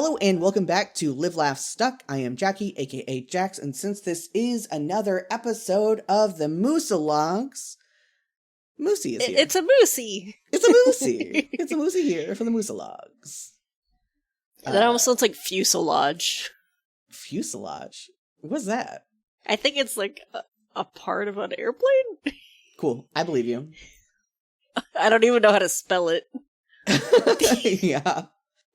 Hello and welcome back to Live Laugh Stuck. I am Jackie, aka Jax, and since this is another episode of the Moosielogues, Moosie is here. It's a Moosie. It's a Moosie. It's a Moosie here for the Moosielogues. That almost sounds like fuselage. Fuselage? What's that? I think it's like a part of an airplane. Cool. I believe you. I don't even know how to spell it. Yeah.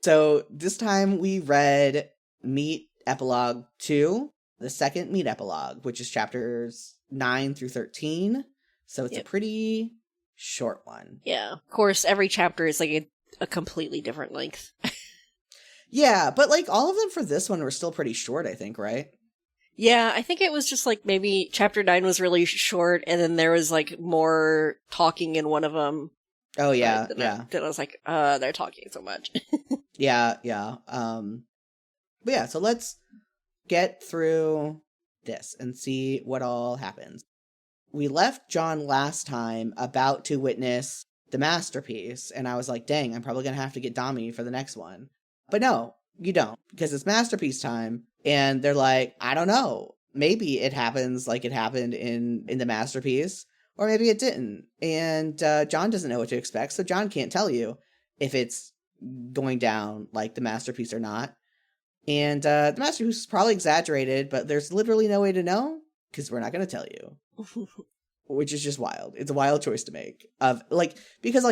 So this time we read Meat Epilogue 2, the second Meat Epilogue, which is chapters 9 through 13. So it's a pretty short one. Yeah. Of course, every chapter is like a completely different length. Yeah, but like all of them for this one were still pretty short, I think, right? Yeah, I think it was just like maybe chapter 9 was really short, and then there was like more talking in one of them. Oh, yeah, Then I was like, they're talking so much. Yeah. But yeah, so let's get through this and see what all happens. We left John last time about to witness the masterpiece, and I was like, dang, I'm probably going to have to get Dami for the next one. But no, you don't, because it's masterpiece time, and they're like, I don't know, maybe it happens like it happened in the masterpiece, or maybe it didn't. And John doesn't know what to expect, so John can't tell you if it's going down like the masterpiece or not. And the masterpiece is probably exaggerated, but there's literally no way to know, because we're not going to tell you. Which is just wild. It's a wild choice to make. Because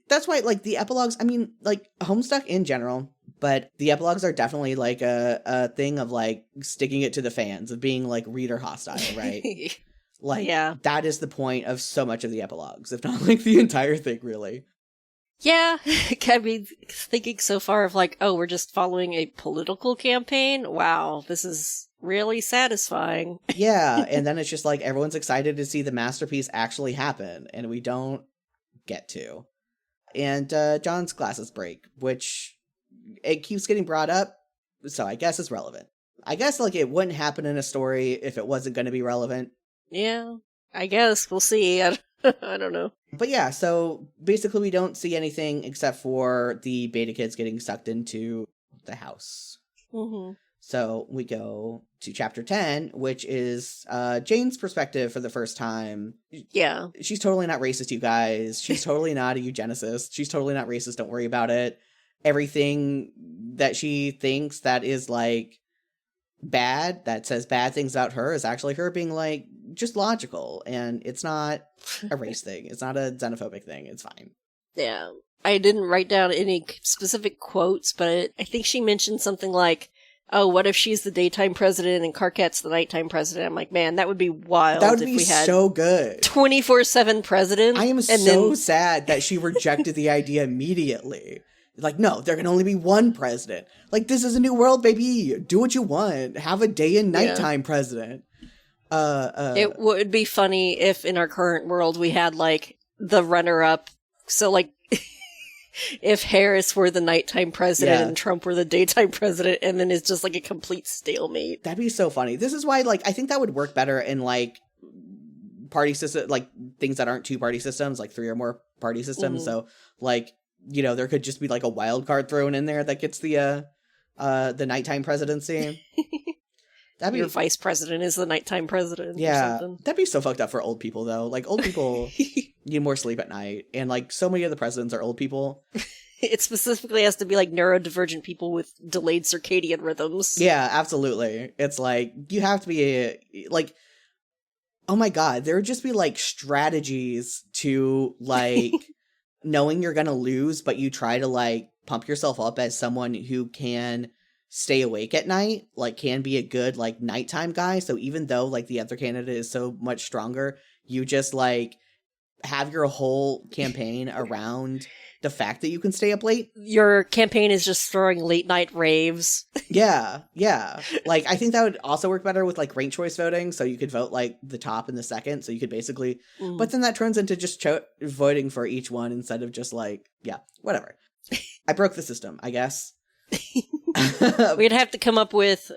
that's why like the epilogues, I mean, like Homestuck in general, but the epilogues are definitely like a thing of like sticking it to the fans, of being like reader hostile, right? Like, yeah. That is the point of so much of the epilogues, if not like the entire thing, really. Yeah, I mean, thinking so far of like, oh, we're just following a political campaign? Wow, this is really satisfying. Yeah, and then it's just like everyone's excited to see the masterpiece actually happen, and we don't get to. And John's glasses break, which it keeps getting brought up, so I guess it's relevant. I guess like it wouldn't happen in a story if it wasn't going to be relevant. Yeah, I guess. We'll see. I don't know. But yeah, so basically we don't see anything except for the beta kids getting sucked into the house. Mm-hmm. So we go to chapter 10, which is Jane's perspective for the first time. Yeah. She's totally not racist, you guys. She's totally not a eugenicist. She's totally not racist. Don't worry about it. Everything that she thinks that is like bad, that says bad things about her, is actually her being like just logical. And it's not a race thing. It's not a xenophobic thing. It's fine. Yeah. I didn't write down any specific quotes, but I think she mentioned something like, oh, what if she's the daytime president and Carquette's the nighttime president? I'm like, man, that would be wild. That would be so good. 24/7 president. I am so sad that she rejected the idea immediately. Like, no, there can only be one president. Like, this is a new world, baby. Do what you want. Have a day and nighttime president. It would be funny if in our current world we had, like, the runner-up. So, like, if Harris were the nighttime president and Trump were the daytime president, and then it's just, like, a complete stalemate. That'd be so funny. This is why, like, I think that would work better in, like, party system, like, things that aren't two-party systems, like 3 or more party systems. Mm-hmm. So, like, you know, there could just be, like, a wild card thrown in there that gets the nighttime presidency. Your vice president is the nighttime president. Yeah, or something. That'd be so fucked up for old people, though. Like, old people need more sleep at night, and like so many of the presidents are old people. It specifically has to be like neurodivergent people with delayed circadian rhythms. Yeah, absolutely. It's like you have to be like, oh my god, there would just be like strategies to like knowing you're gonna lose, but you try to like pump yourself up as someone who can stay awake at night, like can be a good like nighttime guy. So even though like the other candidate is so much stronger, you just like have your whole campaign around the fact that you can stay up late. Your campaign is just throwing late night raves. Yeah. Like I think that would also work better with like ranked choice voting, so you could vote like the top and the second, so you could basically but then that turns into just voting for each one instead of just like whatever. I broke the system, I guess. We'd have to come up with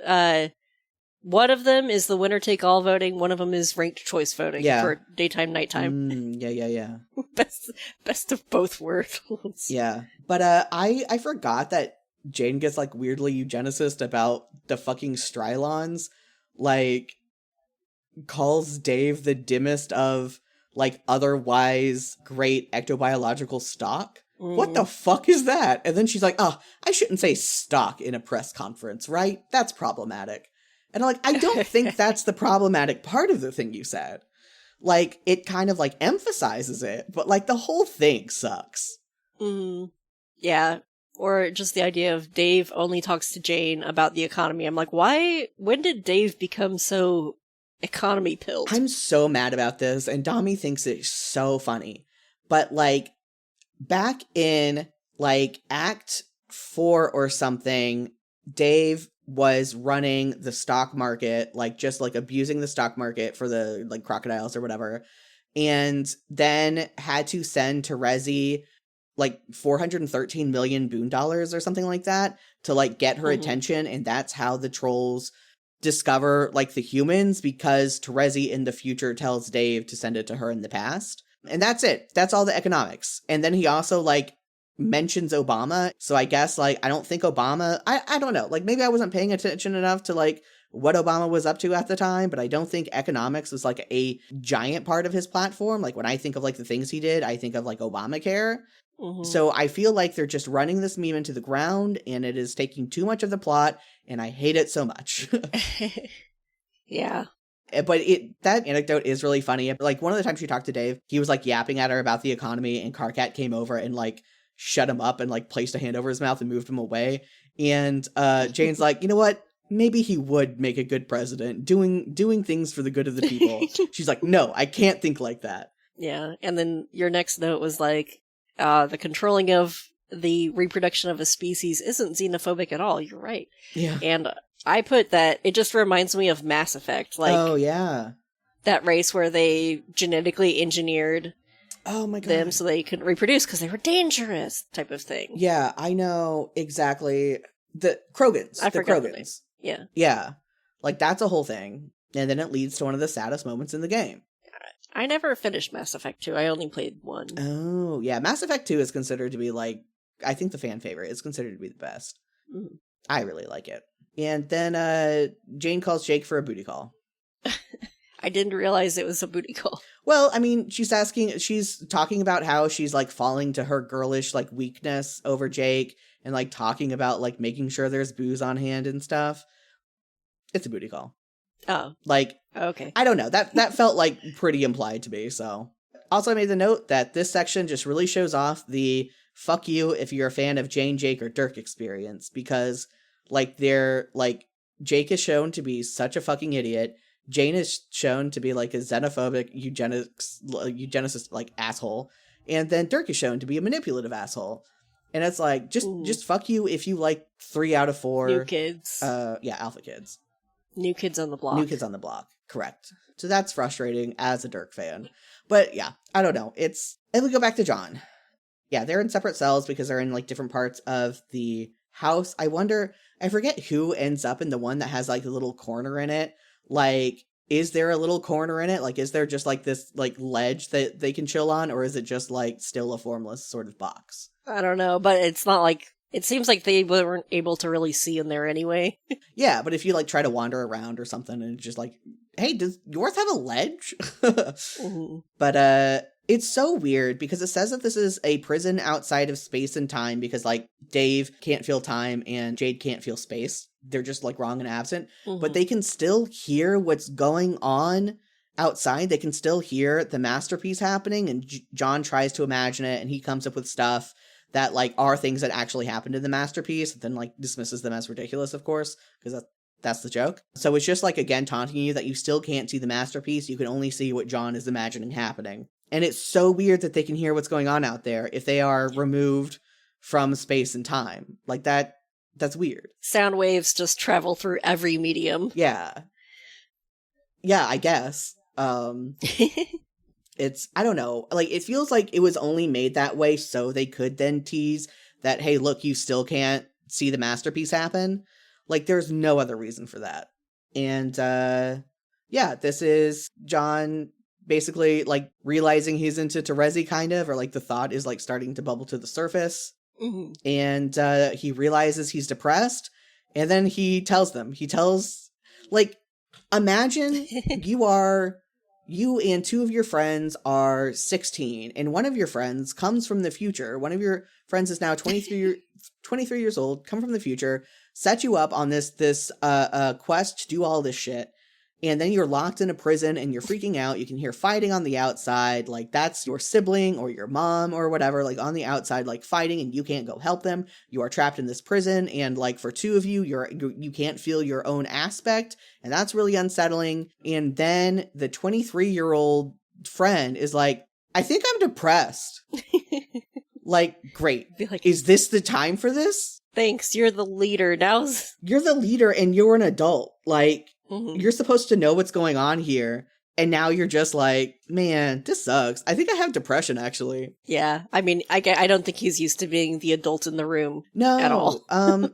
one of them is the winner take all voting, one of them is ranked choice voting for daytime nighttime. Yeah. Best of both worlds. Yeah. But I forgot that Jane gets like weirdly eugenicist about the fucking Strylons, like calls Dave the dimmest of like otherwise great ectobiological stock. What the fuck is that? And then she's like, oh, I shouldn't say stock in a press conference, right? That's problematic. And I'm like, I don't think that's the problematic part of the thing you said. Like, it kind of like emphasizes it, but like the whole thing sucks. Yeah. Or just the idea of Dave only talks to Jane about the economy. I'm like, when did Dave become so economy pilled? I'm so mad about this, and Dami thinks it's so funny. But like, back in like Act 4 or something, Dave was running the stock market, like just like abusing the stock market for the like crocodiles or whatever, and then had to send Terezi like $413 million boon dollars or something like that to like get her attention. And that's how the trolls discover like the humans, because Terezi in the future tells Dave to send it to her in the past. And that's it. That's all the economics. And then he also like mentions Obama. So I guess like, I don't think Obama, I don't know, like maybe I wasn't paying attention enough to like what Obama was up to at the time, but I don't think economics was like a giant part of his platform. Like when I think of like the things he did, I think of like Obamacare. So I feel like they're just running this meme into the ground, and it is taking too much of the plot, and I hate it so much. Yeah. But that anecdote is really funny. Like one of the times she talked to Dave, he was like yapping at her about the economy, and Carcat came over and like shut him up and like placed a hand over his mouth and moved him away. And Jane's like, you know what? Maybe he would make a good president, doing things for the good of the people. She's like, no, I can't think like that. Yeah. And then your next note was like, the controlling of the reproduction of a species isn't xenophobic at all. You're right. Yeah. And I put that, it just reminds me of Mass Effect. Like, oh, yeah. That race where they genetically engineered them so they couldn't reproduce because they were dangerous type of thing. Yeah, I know exactly. The Krogans. I forgot Krogans. the name. Yeah. Yeah. Like, that's a whole thing. And then it leads to one of the saddest moments in the game. I never finished Mass Effect 2. I only played 1. Oh, yeah. Mass Effect 2 is considered to be, like, I think the fan favorite. It's considered to be the best. I really like it. And then Jane calls Jake for a booty call. I didn't realize it was a booty call. Well, I mean, she's talking about how she's, like, falling to her girlish, like, weakness over Jake, and, like, talking about, like, making sure there's booze on hand and stuff. It's a booty call. Oh. Like, okay. I don't know. That felt like pretty implied to me, so. Also, I made the note that this section just really shows off the fuck you if you're a fan of Jane, Jake, or Dirk experience, because, like, Jake is shown to be such a fucking idiot. Jane is shown to be, like, a xenophobic eugenicist, like, asshole. And then Dirk is shown to be a manipulative asshole. And it's like, just fuck you if you like 3 out of 4. New kids. Yeah, alpha kids. New Kids on the Block. New Kids on the Block, correct. So that's frustrating as a Dirk fan. But yeah, I don't know. And we go back to John. Yeah, they're in separate cells because they're in like different parts of the house. I forget who ends up in the one that has like a little corner in it. Like, is there a little corner in it? Like, is there just like this like ledge that they can chill on? Or is it just like still a formless sort of box? I don't know, but it's not like, it seems like they weren't able to really see in there anyway. Yeah, but if you like try to wander around or something and just like, hey, does yours have a ledge? But it's so weird because it says that this is a prison outside of space and time because like Dave can't feel time and Jade can't feel space. They're just like wrong and absent, but they can still hear what's going on outside. They can still hear the masterpiece happening, and John tries to imagine it and he comes up with stuff that like are things that actually happened in the masterpiece, then like dismisses them as ridiculous, of course, because that's the joke. So it's just like, again, taunting you that you still can't see the masterpiece. You can only see what John is imagining happening. And it's so weird that they can hear what's going on out there if they are removed from space and time. Like that's weird. Sound waves just travel through every medium. Yeah. Yeah, I guess. It's, I don't know, like, it feels like it was only made that way so they could then tease that, hey, look, you still can't see the masterpiece happen. Like, there's no other reason for that. And, yeah, this is John basically, like, realizing he's into Terezi, kind of, or, like, the thought is, like, starting to bubble to the surface. Mm-hmm. And he realizes he's depressed, and then he tells them. Like, imagine you and two of your friends are 16, and one of your friends comes from the future. One of your friends is now 23 years old, come from the future, set you up on this quest to do all this shit. And then you're locked in a prison and you're freaking out. You can hear fighting on the outside. Like, that's your sibling or your mom or whatever, like on the outside, like fighting, and you can't go help them. You are trapped in this prison. And like for two of you, you can't feel your own aspect. And that's really unsettling. And then the 23-year-old friend is like, I think I'm depressed. Like, great. Like, is this the time for this? Thanks. You're the leader. You're the leader and you're an adult. Like, mm-hmm. You're supposed to know what's going on here. And now you're just like, man, this sucks. I think I have depression, actually. Yeah. I mean, I don't think he's used to being the adult in the room. No. At all.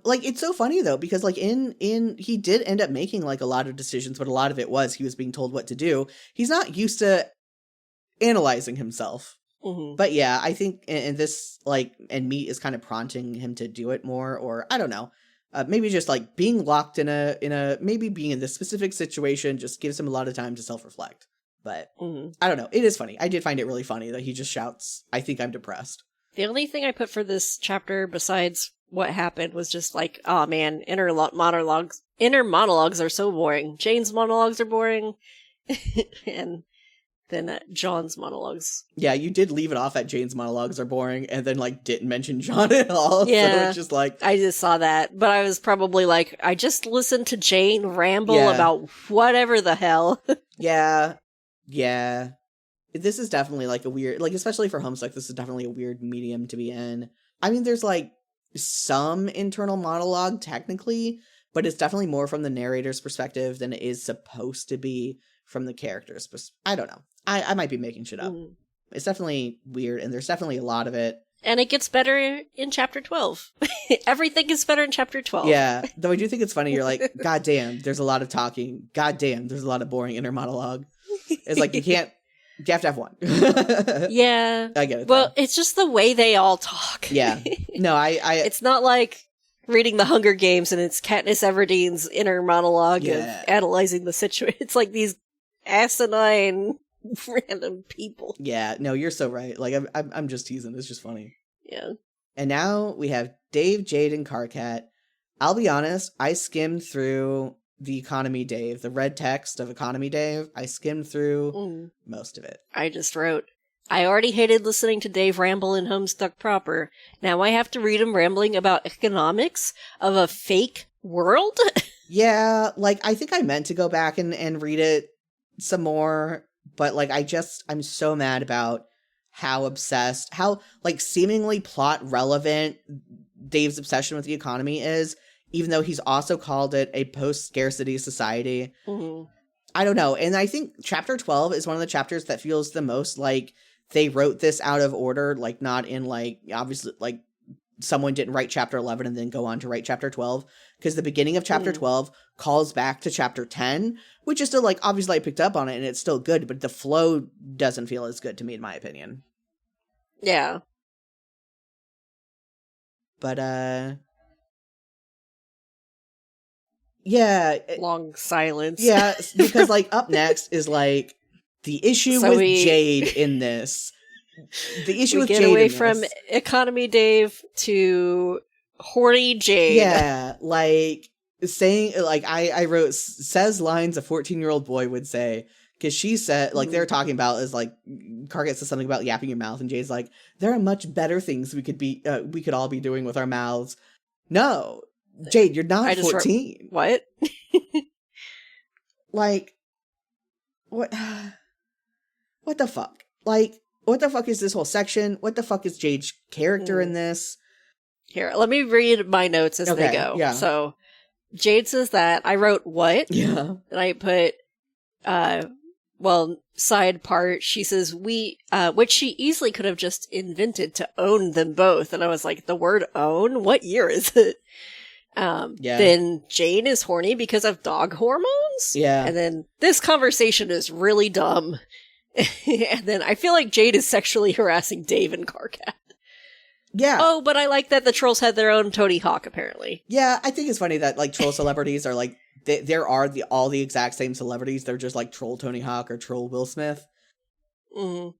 Like, it's so funny, though, because, like, he did end up making, like, a lot of decisions, but a lot of it was he was being told what to do. He's not used to analyzing himself. Mm-hmm. But yeah, I think, and this, like, and Meat is kind of prompting him to do it more, or I don't know. Maybe just like being locked maybe being in this specific situation just gives him a lot of time to self-reflect. But mm-hmm. I don't know. It is funny. I did find it really funny that he just shouts, I think I'm depressed. The only thing I put for this chapter besides what happened was just like, oh man, inner monologues are so boring. Jane's monologues are boring. And then John's monologues. Yeah, you did leave it off at Jane's monologues are boring, and then like didn't mention John at all. Yeah, so it's just like I just saw that, but I was probably like, I just listened to Jane ramble about whatever the hell. yeah. This is definitely like a weird, like especially for Homestuck, this is definitely a weird medium to be in. I mean, there's like some internal monologue technically, but it's definitely more from the narrator's perspective than it is supposed to be from the characters. I don't know. I might be making shit up. Mm. It's definitely weird, and there's definitely a lot of it. And it gets better in Chapter 12. Everything gets better in Chapter 12. Yeah, though I do think it's funny. You're like, God damn, there's a lot of talking. God damn, there's a lot of boring inner monologue. It's like, you have to have one. Yeah. I get it. Well, though. It's just the way they all talk. Yeah. No, I it's not like reading the Hunger Games and it's Katniss Everdeen's inner monologue of analyzing the situation. It's like these asinine random people. Yeah, no, you're so right. Like, I'm just teasing. It's just funny. Yeah. And now we have Dave, Jade, and Karkat. I'll be honest, I skimmed through the Economy Dave, the red text of Economy Dave. I skimmed through most of it. I just wrote, I already hated listening to Dave ramble in Homestuck proper. Now I have to read him rambling about economics of a fake world? Yeah, like, I think I meant to go back and read it some more, but like I'm so mad about how obsessed, how like seemingly plot relevant Dave's obsession with the economy is, even though he's also called it a post-scarcity society. Mm-hmm. I don't know. And I think chapter 12 is one of the chapters that feels the most like they wrote this out of order, like not in like, obviously like someone didn't write chapter 11 and then go on to write chapter 12, because the beginning of chapter 12 calls back to chapter 10, which is still like, obviously I picked up on it and it's still good, but the flow doesn't feel as good to me, in my opinion. Yeah. But yeah, long silence. Yeah, because like up next is like the issue with Jade in this. The issue with Jade. We get away from Economy Dave to horny Jade. Yeah, like saying, like I wrote, says lines a 14-year-old boy would say, because she said, like they're talking about is like Karkat says something about yapping your mouth, and Jade's like, there are much better things we could all be doing with our mouths. No, Jade, you're not 14. What? Like, what? What the fuck? Like, what the fuck is this whole section? What the fuck is Jade's character in this? Here, let me read my notes as they go. Yeah. So, Jade says that. I wrote, what? Yeah. And I put, side part, she says, which she easily could have just invented to own them both. And I was like, the word own? What year is it? Then Jane is horny because of dog hormones? Yeah. And then this conversation is really dumb. And then I feel like Jade is sexually harassing Dave and Karkat. Yeah. Oh, but I like that the trolls had their own Tony Hawk, apparently. Yeah, I think it's funny that, like, troll celebrities are, like, there are all the exact same celebrities. They're just, like, troll Tony Hawk or troll Will Smith. Mm.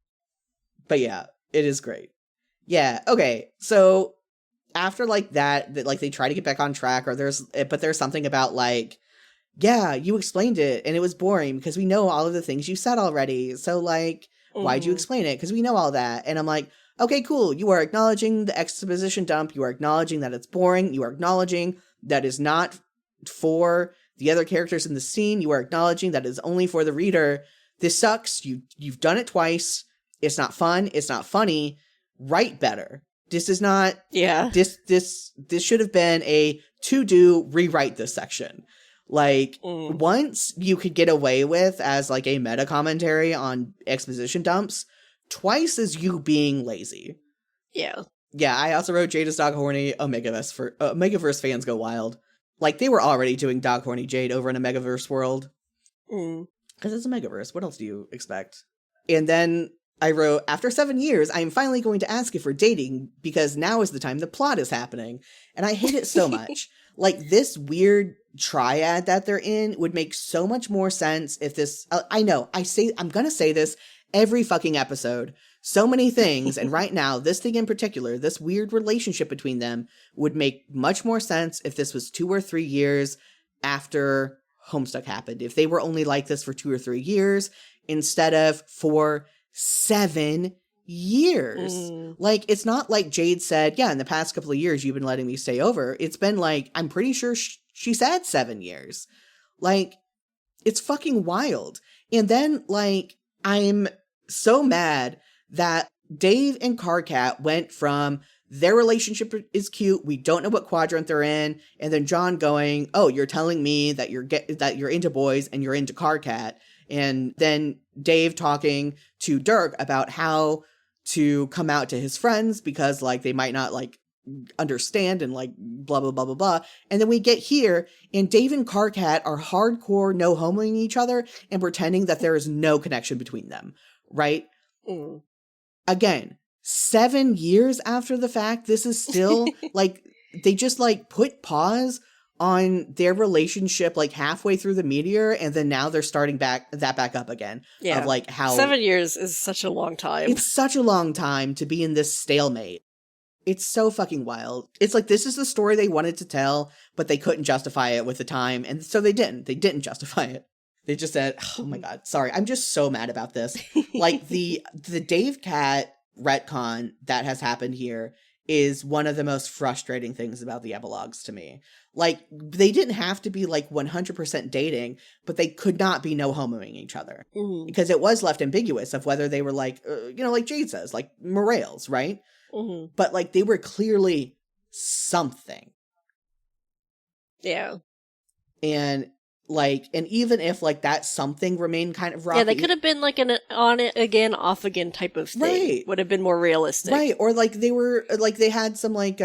But yeah, it is great. Yeah, okay, so after, like, that, like, they try to get back on track, but there's something about, like, yeah, you explained it, and it was boring, because we know all of the things you said already, so, like, why'd you explain it? Because we know all that. And I'm like, okay, cool, you are acknowledging the exposition dump, you are acknowledging that it's boring, you are acknowledging that is not for the other characters in the scene, you are acknowledging that is only for the reader. This sucks, you've done it twice, it's not fun, it's not funny, write better. This is not... Yeah. This should have been a to-do, rewrite this section. Like, once you could get away with as, like, a meta commentary on exposition dumps, twice is you being lazy. Yeah. Yeah, I also wrote Jade is dog horny, Omegaverse fans go wild. Like, they were already doing dog horny Jade over in a Megaverse world. Because it's a Megaverse, what else do you expect? And then I wrote, after 7 years, I am finally going to ask if we're dating, because now is the time the plot is happening. And I hate it so much. Like, this weird triad that they're in would make so much more sense if this... I know, I'm gonna say this every fucking episode. So many things, and right now, this thing in particular, this weird relationship between them, would make much more sense if this was 2 or 3 years after Homestuck happened. If they were only like this for 2 or 3 years, instead of for 7 years. Like, it's not like Jade said, yeah, in the past couple of years you've been letting me stay over. It's been like, I'm pretty sure she said 7 years. Like, it's fucking wild. And then, like, I'm so mad that Dave and Carcat went from their relationship is cute, we don't know what quadrant they're in, and then John going, oh, you're telling me that you're into boys and you're into Carcat, and then Dave talking to Dirk about how to come out to his friends because, like, they might not, like, understand and, like, blah, blah, blah, blah, blah. And then we get here, and Dave and Carcat are hardcore no-homoing each other and pretending that there is no connection between them, right? Again, 7 years after the fact, this is still, like, they just, like, put pause on their relationship, like, halfway through the meteor, and then now they're starting back up again. Yeah. Of, like, how... 7 years is such a long time. It's such a long time to be in this stalemate. It's so fucking wild. It's like, this is the story they wanted to tell, but they couldn't justify it with the time, and so they didn't. They didn't justify it. They just said, oh my god, sorry, I'm just so mad about this. Like, the Dave Cat retcon that has happened here is one of the most frustrating things about the epilogues to me. Like, they didn't have to be, like, 100% dating, but they could not be no-homoing each other. Because it was left ambiguous of whether they were, like, like Jade says, like, morales, right? But, like, they were clearly something. Yeah. And, like, and even if, like, that something remained kind of rocky. Yeah, they could have been, like, an on-it-again, off-again type of thing. Right. Would have been more realistic. Right, or, like, they had some, like,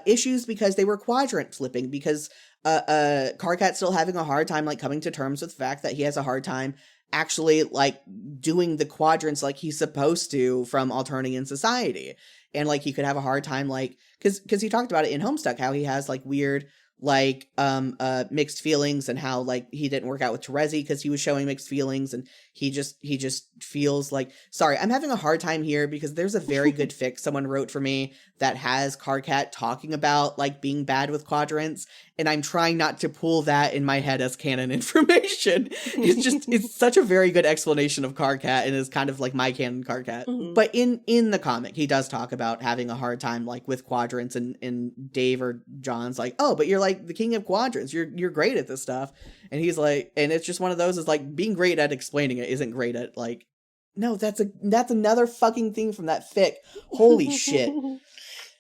issues because they were quadrant flipping, because Carcat's still having a hard time, like, coming to terms with the fact that he has a hard time actually, like, doing the quadrants like he's supposed to from alterning in society. And, like, he could have a hard time, like, because he talked about it in Homestuck, how he has, like, weird, like, mixed feelings, and how, like, he didn't work out with Terezi because he was showing mixed feelings, and he just feels like... Sorry, I'm having a hard time here because there's a very good fic someone wrote for me that has Carcat talking about, like, being bad with quadrants, and I'm trying not to pull that in my head as canon information. It's such a very good explanation of Carcat, and is kind of like my canon Carcat. But in the comic, he does talk about having a hard time, like, with quadrants, and Dave or John's like, oh, but you're, like, the king of quadrants, you're great at this stuff. And he's like, and it's just one of those, is like, being great at explaining it isn't great at, like, no, that's another fucking thing from that fic. Holy shit.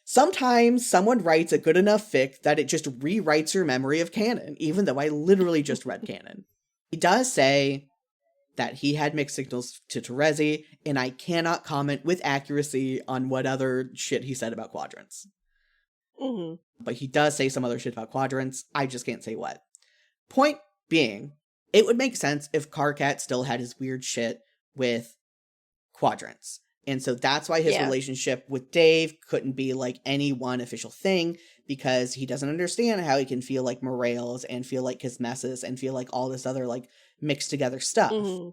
Sometimes someone writes a good enough fic that it just rewrites your memory of canon, even though I literally just read canon. He does say that he had mixed signals to Terezi, and I cannot comment with accuracy on what other shit he said about quadrants. But he does say some other shit about quadrants, I just can't say what. Point being, it would make sense if Carcat still had his weird shit with quadrants. And so that's why his relationship with Dave couldn't be like any one official thing, because he doesn't understand how he can feel like Morales and feel like Kismesis and feel like all this other like mixed together stuff. Mm-hmm.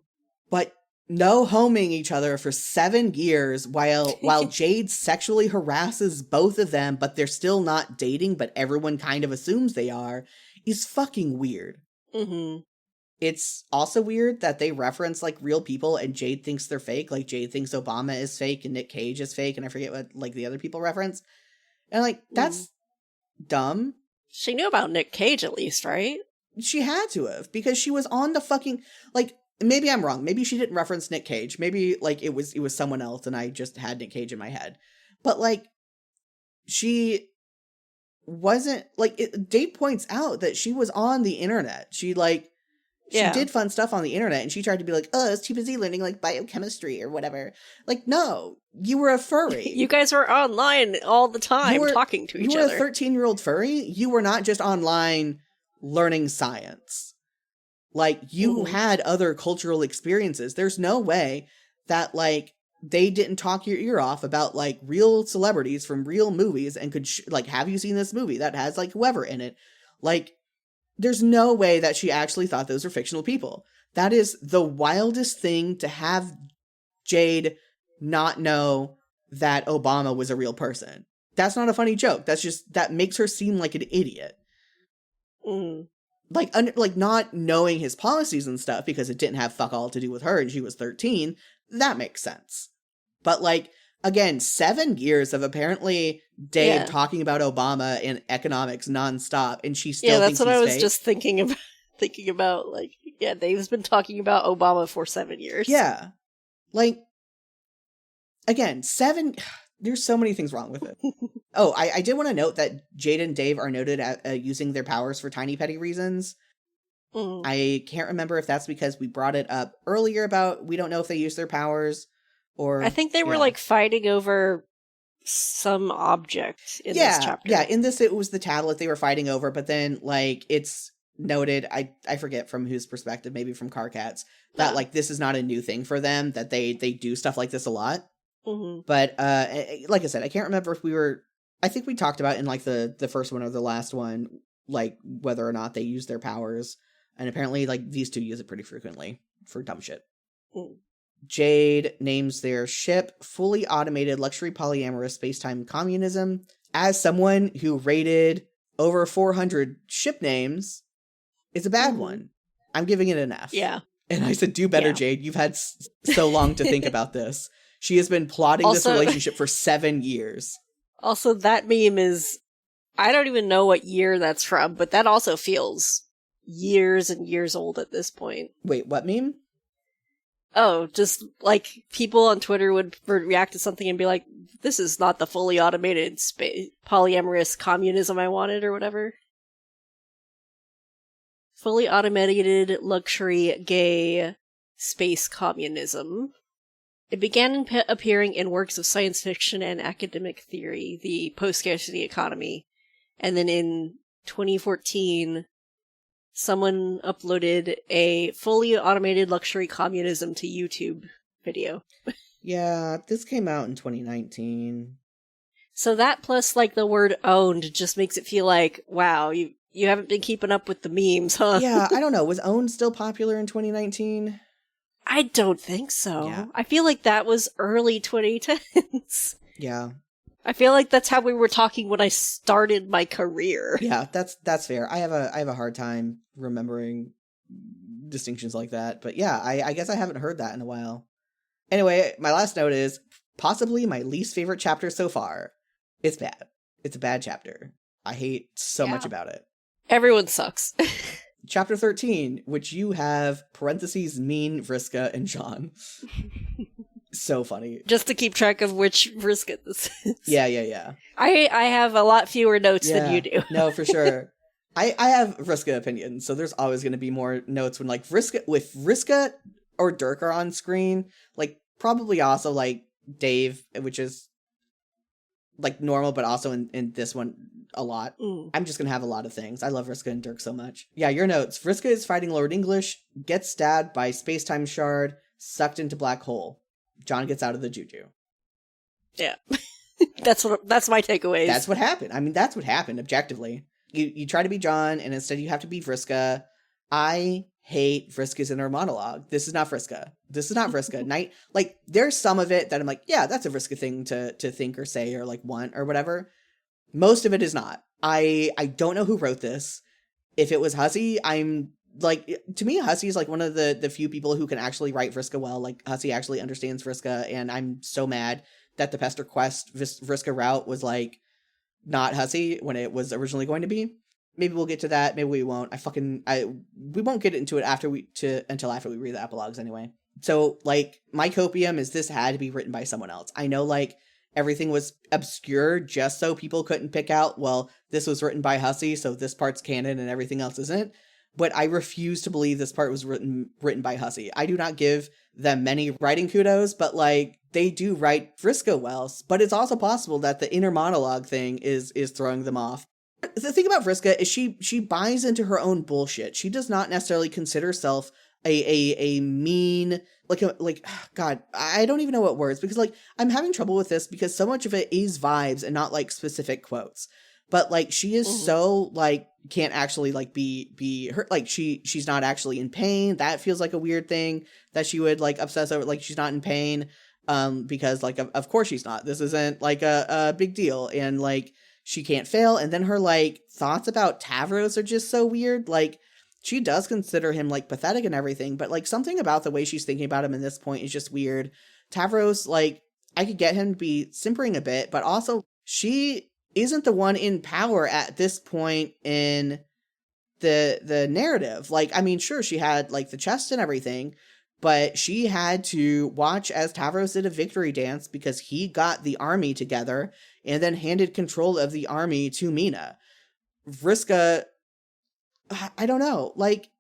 But no homing each other for 7 years while Jade sexually harasses both of them, but they're still not dating, but everyone kind of assumes they are, is fucking weird. Mm-hmm. It's also weird that they reference like real people and Jade thinks they're fake. Like Jade thinks Obama is fake and Nick Cage is fake, and I forget what like the other people reference. And like that's dumb. She knew about Nick Cage at least, right? She had to have, because she was on the fucking like, maybe I'm wrong. Maybe she didn't reference Nick Cage. Maybe like it was someone else and I just had Nick Cage in my head. But like she wasn't like Dave points out that she was on the internet. She did fun stuff on the internet, and she tried to be like, oh, it's too busy learning like biochemistry or whatever. Like, no, you were a furry. You guys were online all the time talking to each other. You were a 13-year-old furry. You were not just online learning science. Like, you had other cultural experiences. There's no way that like they didn't talk your ear off about like real celebrities from real movies and could like, have you seen this movie that has like whoever in it? Like, there's no way that she actually thought those were fictional people. That is the wildest thing, to have Jade not know that Obama was a real person. That's not a funny joke. That makes her seem like an idiot. Mm. Like not knowing his policies and stuff because it didn't have fuck all to do with her and she was 13. That makes sense. But like, again, 7 years of apparently Dave talking about Obama and economics nonstop, and she still thinks he's fake. Yeah, that's what I was just thinking about. Like, yeah, Dave's been talking about Obama for 7 years. Yeah. Like, again, there's so many things wrong with it. Oh, I did want to note that Jade and Dave are noted at using their powers for tiny petty reasons. Mm. I can't remember if that's because we brought it up earlier about we don't know if they use their powers. Or, I think they were like fighting over some object in this chapter. Yeah, in this it was the tablet they were fighting over, but then like it's noted, I forget from whose perspective, maybe from Carcat's, that like this is not a new thing for them, that they do stuff like this a lot. Mm-hmm. But like I said, I can't remember if I think we talked about in like the first one or the last one, like whether or not they use their powers, and apparently like these two use it pretty frequently for dumb shit. Mm. Jade names their ship Fully Automated Luxury Polyamorous Spacetime Communism. As someone who rated over 400 ship names, it's a bad one. I'm giving it an F. Yeah. And I said, do better, Jade. You've had so long to think about this. She has been plotting this relationship for 7 years. Also, that meme is, I don't even know what year that's from, but that also feels years and years old at this point. Wait, what meme? Oh, just like people on Twitter would react to something and be like, this is not the fully automated polyamorous communism I wanted or whatever. Fully automated luxury gay space communism. It began appearing in works of science fiction and academic theory, the post-scarcity economy. And then in 2014... someone uploaded a fully automated luxury communism to YouTube video. Yeah, this came out in 2019. So that plus like the word owned just makes it feel like, wow, you haven't been keeping up with the memes, huh? Yeah, I don't know. Was owned still popular in 2019? I don't think so. Yeah. I feel like that was early 2010s. Yeah. I feel like that's how we were talking when I started my career. Yeah, that's fair. I have a hard time remembering distinctions like that. But yeah, I guess I haven't heard that in a while. Anyway, my last note is possibly my least favorite chapter so far. It's bad. It's a bad chapter. I hate so much about it. Everyone sucks. Chapter 13, which you have parentheses mean Vriska and John. So funny. Just to keep track of which Vriska this is. Yeah. I have a lot fewer notes than you do. No, for sure. I have Vriska opinions, so there's always going to be more notes when like Vriska or Dirk are on screen. Like probably also like Dave, which is like normal, but also in this one a lot. I'm just going to have a lot of things. I love Vriska and Dirk so much. Yeah, your notes. Vriska is fighting Lord English, gets stabbed by space-time shard, sucked into black hole. John gets out of the juju. Yeah. That's my takeaway. That's what happened. I mean, that's what happened, objectively. You try to be John, and instead you have to be Vriska. I hate Vriska's inner monologue. This is not Vriska. This is not Vriska. Like, there's some of it that I'm like, yeah, that's a Vriska thing to think or say or, like, want or whatever. Most of it is not. I don't know who wrote this. If it was Hussey, I'm, like, to me, Hussey is, like, one of the few people who can actually write Vriska well. Like, Hussey actually understands Vriska, and I'm so mad that the Pester Quest Vriska route was, like, not Hussey when it was originally going to be. Maybe we'll get to that. Maybe we won't. We won't get into it until after we read the epilogues anyway. So, like, my copium is this had to be written by someone else. I know, like, everything was obscure just so people couldn't pick out, well, this was written by Hussey, so this part's canon and everything else isn't. But I refuse to believe this part was written by Hussey. I do not give them many writing kudos, but, like, they do write Vriska well. But it's also possible that the inner monologue thing is throwing them off. The thing about Vriska is she buys into her own bullshit. She does not necessarily consider herself a mean, God, I don't even know what words, because, like, I'm having trouble with this because so much of it is vibes and not, like, specific quotes. But, like, she is so, like, can't actually, like, be hurt. Like, she's not actually in pain. That feels like a weird thing that she would, like, obsess over. Like, she's not in pain, because, like, of course she's not. This isn't, like, a big deal. And, like, she can't fail. And then her, like, thoughts about Tavros are just so weird. Like, she does consider him, like, pathetic and everything, but, like, something about the way she's thinking about him in this point is just weird. Tavros, like, I could get him to be simpering a bit, but also she isn't the one in power at this point in the narrative. Like, I mean, sure, she had, like, the chest and everything, but she had to watch as Tavros did a victory dance because he got the army together and then handed control of the army to Mina. Vriska, I don't know, like,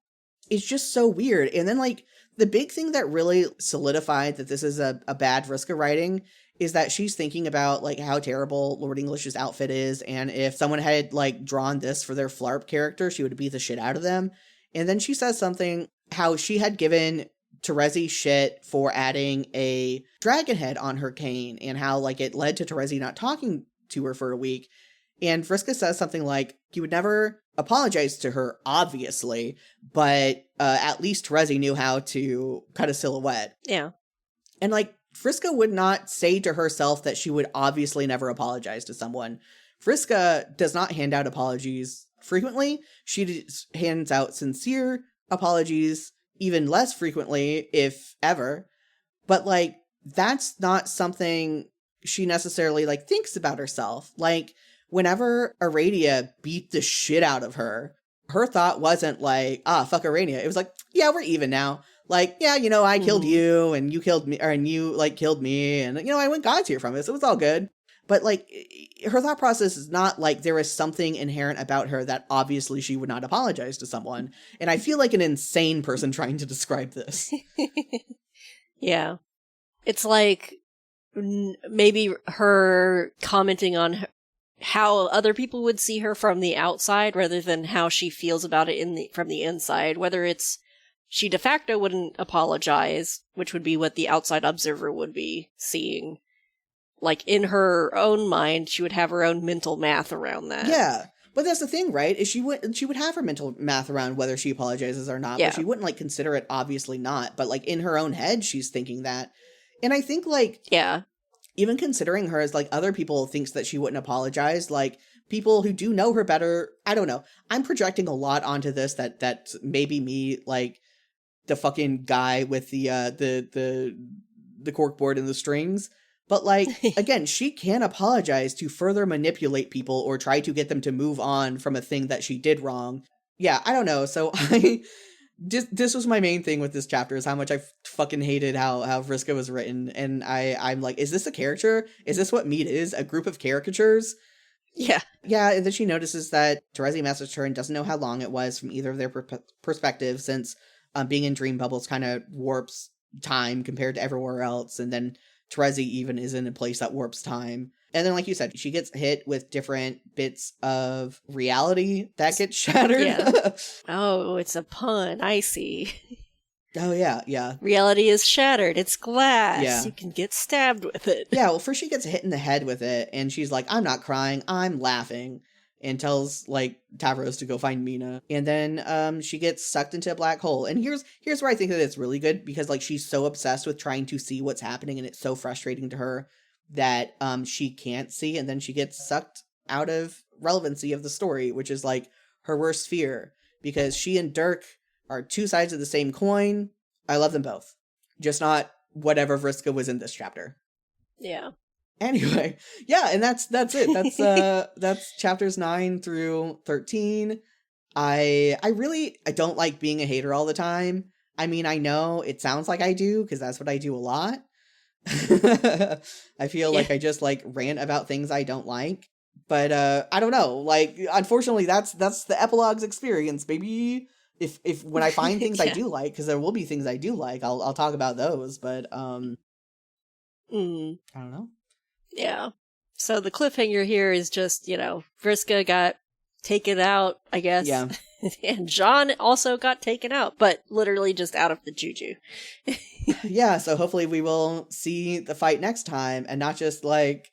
it's just so weird. And then, like, the big thing that really solidified that this is a bad Vriska writing is that she's thinking about, like, how terrible Lord English's outfit is, and if someone had, like, drawn this for their Flarp character, she would beat the shit out of them. And then she says something, how she had given Terezi shit for adding a dragon head on her cane, and how, like, it led to Terezi not talking to her for a week. And Vriska says something like, you would never apologize to her, obviously, but at least Terezi knew how to cut a silhouette. Yeah. And, like, Vriska would not say to herself that she would obviously never apologize to someone. Vriska does not hand out apologies frequently. She hands out sincere apologies even less frequently, if ever. But, like, that's not something she necessarily, like, thinks about herself. Like, whenever Aradia beat the shit out of her, her thought wasn't like, fuck Aradia. It was like, yeah, we're even now. Like, yeah, you know, I killed you, and you killed me, and you, like, killed me, and, you know, I went God's here from it, so it was all good. But, like, her thought process is not like there is something inherent about her that obviously she would not apologize to someone. And I feel like an insane person trying to describe this. Yeah. It's like maybe her commenting on how other people would see her from the outside rather than how she feels about it from the inside. Whether it's she de facto wouldn't apologize, which would be what the outside observer would be seeing. Like, in her own mind, she would have her own mental math around that. Yeah. But that's the thing, right? Is she would have her mental math around whether she apologizes or not, but she wouldn't, like, consider it obviously not. But, like, in her own head, she's thinking that. And I think, like, yeah, even considering her as, like, other people thinks that she wouldn't apologize, like, people who do know her better, I don't know. I'm projecting a lot onto this that maybe me, like, the fucking guy with the corkboard and the strings. But, like, again, she can apologize to further manipulate people or try to get them to move on from a thing that she did wrong. Yeah, I don't know. So this was my main thing with this chapter, is how much I fucking hated how Vriska was written. And I'm like, is this a character? Is this what Meat is? A group of caricatures? Yeah. Yeah, and then she notices that Terezi messaged her and doesn't know how long it was from either of their perspectives, since being in dream bubbles kind of warps time compared to everywhere else. And then Terezi even is in a place that warps time. And then, like you said, she gets hit with different bits of reality that get shattered. Yeah. Oh, it's a pun. I see. Oh, yeah. Reality is shattered. It's glass. Yeah. You can get stabbed with it. Yeah, well, first she gets hit in the head with it, and she's like, I'm not crying, I'm laughing, and tells, like, Tavros to go find Mina. And then she gets sucked into a black hole. And here's where I think that it's really good, because, like, she's so obsessed with trying to see what's happening, and it's so frustrating to her that she can't see, and then she gets sucked out of relevancy of the story, which is, like, her worst fear, because she and Dirk are two sides of the same coin. I love them both. Just not whatever Vriska was in this chapter. Yeah. Anyway, yeah, and that's it. That's chapters 9 through 13. I don't like being a hater all the time. I mean, I know it sounds like I do, because that's what I do a lot. I feel like I just, like, rant about things I don't like. But I don't know. Like, unfortunately, that's the epilogue's experience. Maybe if when I find things I do like, because there will be things I do like, I'll talk about those. But I don't know. Yeah. So the cliffhanger here is just, Vriska got taken out, I guess. Yeah. And John also got taken out, but literally just out of the juju. Yeah, so hopefully we will see the fight next time, and not just like,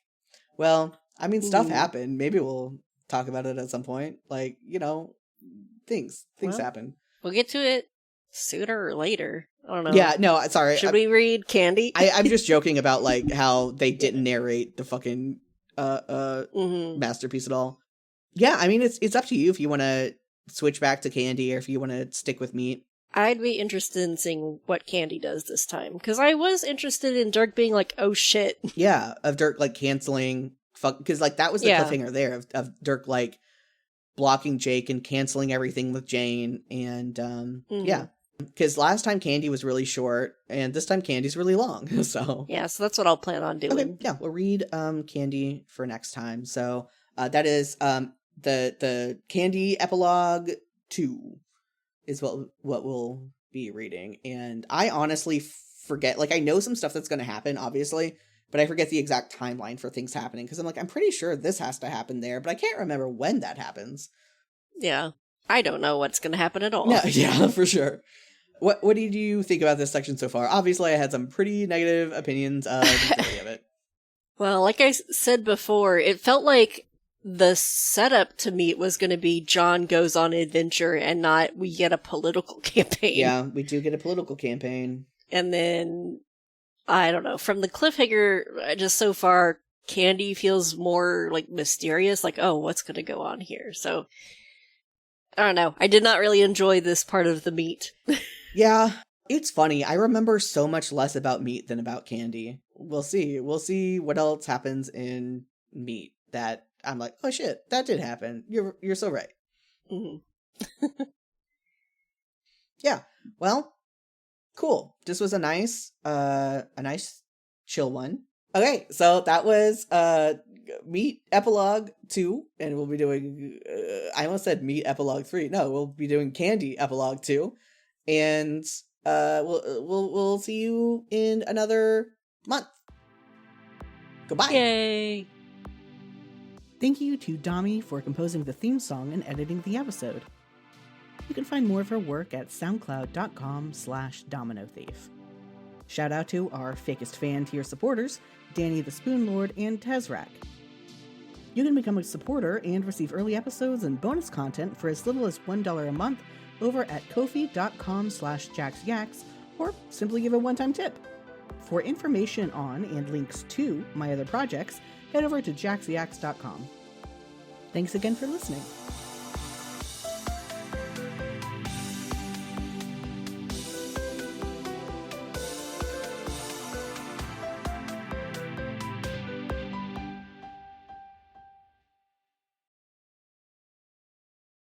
well, I mean, stuff happened. Maybe we'll talk about it at some point. Like, things happen. We'll get to it sooner or later. I don't know. Yeah, no, sorry. Should we read Candy? I'm just joking about, like, how they didn't narrate the fucking masterpiece at all. Yeah, I mean, it's up to you if you want to switch back to Candy or if you want to stick with Meat. I'd be interested in seeing what Candy does this time, because I was interested in Dirk being like, oh shit. Yeah, of Dirk, like, canceling, because, like, that was the cliffhanger there, of Dirk, like, blocking Jake and canceling everything with Jane, and, yeah. Because last time Candy was really short, and this time Candy's really long, so... Yeah, so that's what I'll plan on doing. Okay, yeah, we'll read Candy for next time. So, that is the Candy Epilogue 2 is what we'll be reading. And I honestly forget, like, I know some stuff that's going to happen, obviously, but I forget the exact timeline for things happening, because I'm like, I'm pretty sure this has to happen there, but I can't remember when that happens. Yeah, I don't know what's going to happen at all. No, yeah, for sure. What did you think about this section so far? Obviously, I had some pretty negative opinions of the majority of it. Well, like I said before, it felt like the setup to Meat was going to be John goes on an adventure and not we get a political campaign. Yeah, we do get a political campaign. And then, I don't know, from the cliffhanger, just so far, Candy feels more, like, mysterious, like, oh, what's going to go on here? So, I don't know. I did not really enjoy this part of the Meat. Yeah, it's funny. I remember so much less about Meat than about Candy. We'll see. We'll see what else happens in Meat that I'm like, oh shit, that did happen. You're so right. Mm-hmm. Yeah. Well, cool. This was a nice chill one. Okay, so that was Meat Epilogue 2, and we'll be doing I almost said Meat Epilogue 3. No, we'll be doing Candy Epilogue 2. And we'll see you in another month. Goodbye. Yay. Thank you to Dami for composing the theme song and editing the episode. You can find more of her work at soundcloud.com/DominoThief. Shout out to our Fakest Fan tier supporters, Danny the Spoonlord and Tezrak. You can become a supporter and receive early episodes and bonus content for as little as $1 a month over at ko-fi.com/jaxyaks, or simply give a one-time tip. For information on and links to my other projects, head over to jaxyaks.com. Thanks again for listening.